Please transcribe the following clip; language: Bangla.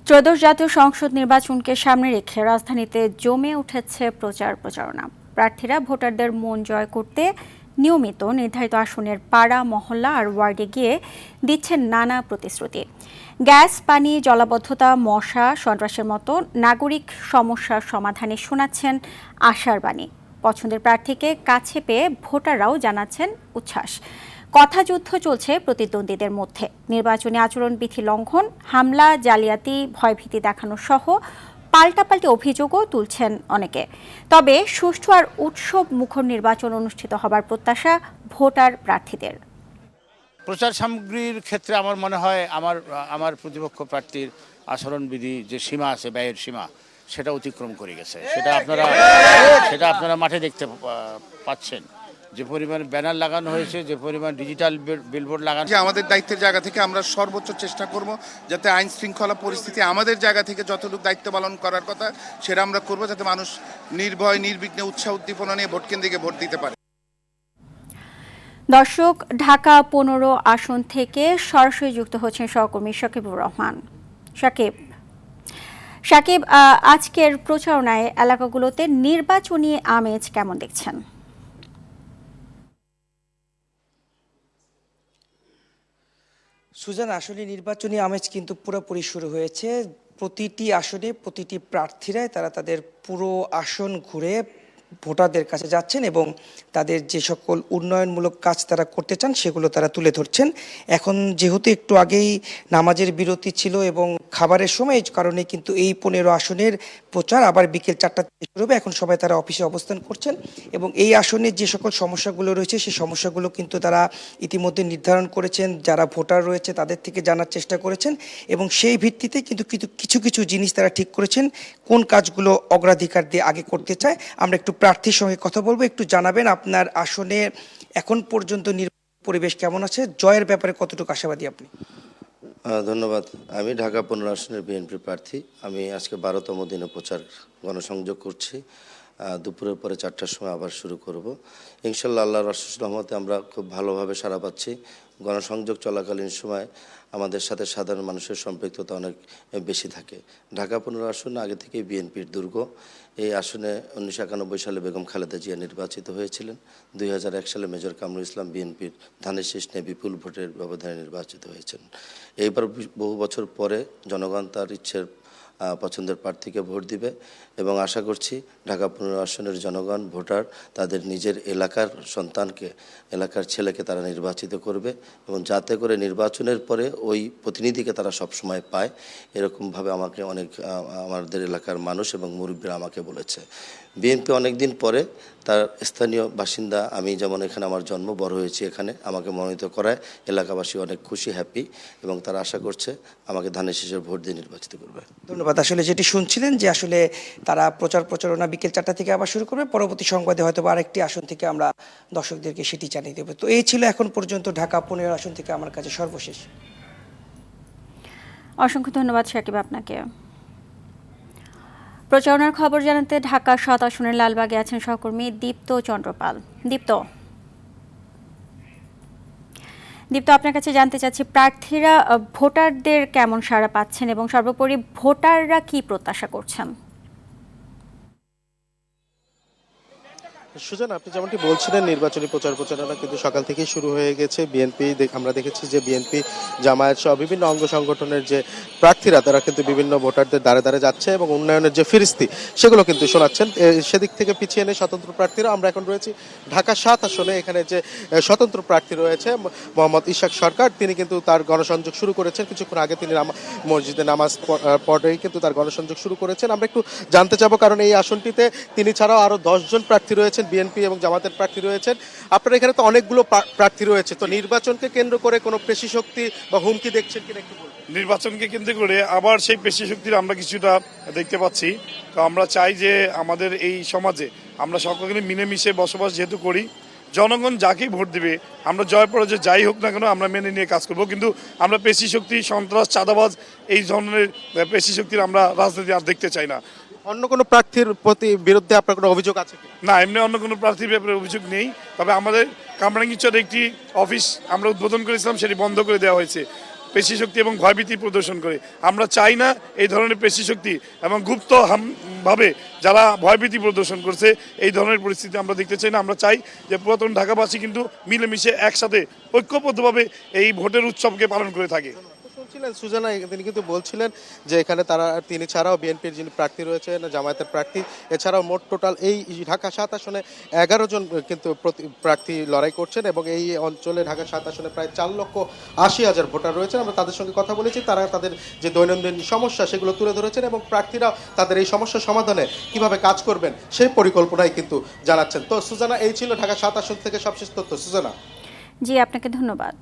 ত্রয়োদশ জাতীয় সংসদ নির্বাচনকে সামনে রেখে রাজধানীতে জমে উঠেছে প্রচারণা। প্রার্থীরা ভোটারদের মন জয় করতে নিয়মিত নির্ধারিত আসনের পাড়া, মহল্লা আর ওয়ার্ডে গিয়ে দিচ্ছেন নানা প্রতিশ্রুতি। গ্যাস, পানি, জলাবদ্ধতা, মশা, সন্ত্রাসের মতো নাগরিক সমস্যার সমাধানে শোনাচ্ছেন আশার বাণী। পছন্দের প্রার্থীকে কাছে পেয়ে ভোটাররাও জানাচ্ছেন উচ্ছ্বাস। কথাযুদ্ধ চলছে প্রতিদ্বন্দ্বীদের মধ্যে। নির্বাচনী আচরণবিধি লঙ্ঘন, হামলা, জালিয়াতি, ভয়ভীতি দেখানো সহ পাল্টাপাল্টি অভিযোগও তুলছেন অনেকে। তবে সুষ্ঠু আর উৎসব মুখর নির্বাচন অনুষ্ঠিত হবার প্রত্যাশা ভোটার প্রার্থীদের। প্রচার সামগ্রীর ক্ষেত্রে আমার মনে হয় আমার প্রতিপক্ষ প্রার্থীর আচরণবিধি যে সীমা আছে, ব্যয়ের সীমা, সেটা অতিক্রম করে গেছে। সেটা আপনারা মাঠে দেখতে পাচ্ছেন। যে পরিমাণ ব্যানার লাগানো হয়েছে, যে পরিমাণ ডিজিটাল বিলবোর্ড লাগানো। আমাদের দায়িত্বের জায়গা থেকে আমরা সর্বোচ্চ চেষ্টা করব যাতে আইন শৃঙ্খলা পরিস্থিতি আমাদের জায়গা থেকে যতটুকু দায়িত্ব পালন করার কথা সেটা আমরা করব, যাতে মানুষ নির্ভয় নির্বিঘ্নে উৎসাহ উদ্দীপনা নিয়ে ভোট কেন্দ্রে ভোট দিতে পারে। দর্শক, ঢাকা 15 আসন থেকে সরাসরি যুক্ত হচ্ছেন সহকর্মী শাকিবুর রহমান। শাকিব, আজকের প্রচারণায় এলাকাগুলোতে নির্বাচনী আমেজ কেমন দেখছেন? সুজান, আসলে নির্বাচনী আমেজ কিন্তু পুরোপুরি শুরু হয়েছে। প্রতিটি আসনে প্রতিটি প্রার্থীরাই তারা তাদের পুরো আসন ঘুরে ভোটারদের কাছে যাচ্ছেন এবং তাদের যে সকল উন্নয়নমূলক কাজ তারা করতে চান সেগুলো তারা তুলে ধরছেন। এখন যেহেতু একটু আগেই নামাজের বিরতি ছিল এবং খাবারের সময়, এই কারণে কিন্তু এই 15 আসনের প্রচার আবার বিকেল 4টা থেকে শুরু হবে। এখন সবাই তারা অফিসে অবস্থান করছেন এবং এই আসনের যে সকল সমস্যাগুলো রয়েছে সেই সমস্যাগুলো কিন্তু তারা ইতিমধ্যে নির্ধারণ করেছেন। যারা ভোটার রয়েছে তাদের থেকে জানার চেষ্টা করেছেন এবং সেই ভিত্তিতে কিন্তু কিছু জিনিস তারা ঠিক করেছেন কোন কাজগুলো অগ্রাধিকার দিয়ে আগে করতে চায়। আমরা একটু প্রার্থীর সঙ্গে কথা বলবো। একটু জানাবেন আপনার আসনে এখন পর্যন্ত নির্বাচনী পরিবেশ কেমন আছে, জয়ের ব্যাপারে কতটুকু আশাবাদী আপনি? ধন্যবাদ। আমি ঢাকা 15 আসনের বিএনপি প্রার্থী। আমি আজকে 12তম দিনে প্রচার গণসংযোগ করছি। দুপুরের পরে 4টার সময় আবার শুরু করব। ইনশাল্লাহ আল্লাহর অশেষ রহমতে আমরা খুব ভালোভাবে সাড়া পাচ্ছি। গণসংযোগ চলাকালীন সময় আমাদের সাথে সাধারণ মানুষের সম্পৃক্ততা অনেক বেশি থাকে। ঢাকা 15 আসন আগে থেকেই বিএনপির দুর্গ। এই আসনে 1991 সালে বেগম খালেদা জিয়া নির্বাচিত হয়েছিলেন। 2001 সালে মেজর কামরুল ইসলাম বিএনপির ধানের শীষ নিয়ে বিপুল ভোটের ব্যবধানে নির্বাচিত হয়েছেন। এইবার বহু বছর পরে জনগণ তার ইচ্ছের পছন্দের প্রার্থীকে ভোট দিবে এবং আশা করছি ঢাকা 15 আসনের জনগণ, ভোটার তাদের নিজের এলাকার সন্তানকে, এলাকার ছেলেকে তারা নির্বাচিত করবে এবং যাতে করে নির্বাচনের পরে ওই প্রতিনিধিকে তারা সবসময় পায়, এরকমভাবে আমাকে আমাদের এলাকার মানুষ এবং মুরব্বীরা আমাকে বলেছে। বিএনপি অনেকদিন পরে তার স্থানীয় বাসিন্দা, আমি যেমন এখানে আমার জন্ম, বড় হয়েছি এখানে, আমাকে মনোনীত করায় এলাকাবাসী অনেক খুশি, হ্যাপি এবং তারা আশা করছে আমাকে ধানের শীষের ভোট দিয়ে নির্বাচিত করবে। ধন্যবাদ। আসলে যেটি শুনছিলেন যে আসলে তারা প্রচারণা বিকেল 4টা থেকে আবার শুরু করবে। পরবর্তী সংবাদে হয়তো আরেকটি আসন থেকে আমরা দর্শকদেরকে সেটি জানিয়ে দেবো। তো এই ছিল এখন পর্যন্ত ঢাকা 15 আসন থেকে আমার কাছে সর্বশেষ। অসংখ্য ধন্যবাদ শাকিব আপনাকে। প্রচারণার খবর জানাতে ঢাকা 7 আসনের লালবাগে আছেন সহকর্মী দীপ্ত চন্দ্রপাল। দীপ্ত, আপনার কাছে জানতে চাচ্ছি, প্রার্থীরা ভোটারদের কেমন সাড়া পাচ্ছেন এবং সর্বোপরি ভোটাররা কি প্রত্যাশা করছেন? সুজন, আপনি যেমনটি বলছিলেন, নির্বাচনী প্রচারণা কিন্তু সকাল থেকেই শুরু হয়ে গেছে। বিএনপি, আমরা দেখেছি যে বিএনপি, জামায়াত সহ বিভিন্ন অঙ্গ সংগঠনের যে প্রার্থীরা তারা কিন্তু বিভিন্ন ভোটারদের দ্বারে দ্বারে যাচ্ছে এবং উন্নয়নের যে ফিরিস্তি সেগুলো কিন্তু শোনাচ্ছেন। সেদিক থেকে পিছিয়ে নেই স্বতন্ত্র প্রার্থীরা। আমরা এখন রয়েছি ঢাকা 7 আসনে। এখানে যে স্বতন্ত্র প্রার্থী রয়েছে মোহাম্মদ ইশাক সরকার, তিনি কিন্তু তার গণসংযোগ শুরু করেছেন। কিছুক্ষণ আগে তিনি মসজিদে নামাজ পড়েই কিন্তু তার গণসংযোগ শুরু করেছেন। আমরা একটু জানতে চাবো, কারণ এই আসনটিতে তিনি ছাড়াও আরো 10 জন প্রার্থী রয়েছেন, বিএনপি এবং জামাতের প্রার্থী রয়েছেন। আপনার এখানে তো অনেকগুলো প্রার্থী রয়েছে, তো নির্বাচনকে কেন্দ্র করে কোনো পেশি শক্তি বা হুমকি দেখছেন কিনা একটু বলুন। নির্বাচনকে কেন্দ্র করে আবার সেই পেশি শক্তির আমরা কিছুটা দেখতে পাচ্ছি। তো আমরা চাই যে আমাদের এই সমাজে আমরা সকলে মিলেমিশে বসবাস যেহেতু করি, জনগণ যাকেই ভোট দিবে আমরা জয় পরাজয় যাই হোক না কেন আমরা মেনে নিয়ে কাজ করব। কিন্তু আমরা পেশি শক্তি, সন্ত্রাস, চাঁদাবাজ এই ধরনের পেশি শক্তির আমরা রাজনীতি আর দেখতে চাই না। অন্য কোনো প্রার্থীর বিরুদ্ধে আপনার কোনো অভিযোগ আছে কি? না, এমনি অন্য কোনো প্রার্থীর ব্যাপারে অভিযোগ নেই। তবে আমাদের কামরাঙ্গীরচরে একটি অফিস আমরা উদ্বোধন করেছিলাম, সেটি বন্ধ করে দেওয়া হয়েছে। পেশিশক্তি এবং ভয়ভীতি প্রদর্শন করে। আমরা চাই না এই ধরনের পেশিশক্তি এবং গুপ্ত ভাবে যারা ভয়ভীতি প্রদর্শন করছে এই ধরনের পরিস্থিতি আমরা দেখতে চাই না। আমরা চাই যে পুরাতন ঢাকাবাসী কিন্তু মিলেমিশে একসাথে ঐক্যবদ্ধভাবে এই ভোটের উৎসবকে পালন করে থাকে। শুনছিলেন সুজানা, তিনি কিন্তু বলছিলেন যে এখানে তিনি ছাড়াও বিএনপির যিনি প্রার্থী রয়েছেন, জামায়াতের প্রার্থী, এছাড়াও মোট টোটাল এই ঢাকা 7 আসনে 11 জন কিন্তু প্রার্থী লড়াই করছেন এবং এই অঞ্চলে ঢাকা 7 আসনে প্রায় 4,80,000 ভোটার রয়েছেন। আমরা তাদের সঙ্গে কথা বলেছি, তারা তাদের যে দৈনন্দিন সমস্যা সেগুলো তুলে ধরেছেন এবং প্রার্থীরা তাদের এই সমস্যা সমাধানে কিভাবে কাজ করবেন সেই পরিকল্পনাই কিন্তু জানাচ্ছেন। তো সুজানা, এই ছিল ঢাকা 7 আসন থেকে সবশেষ তথ্য। সুজানা। জি, আপনাকে ধন্যবাদ।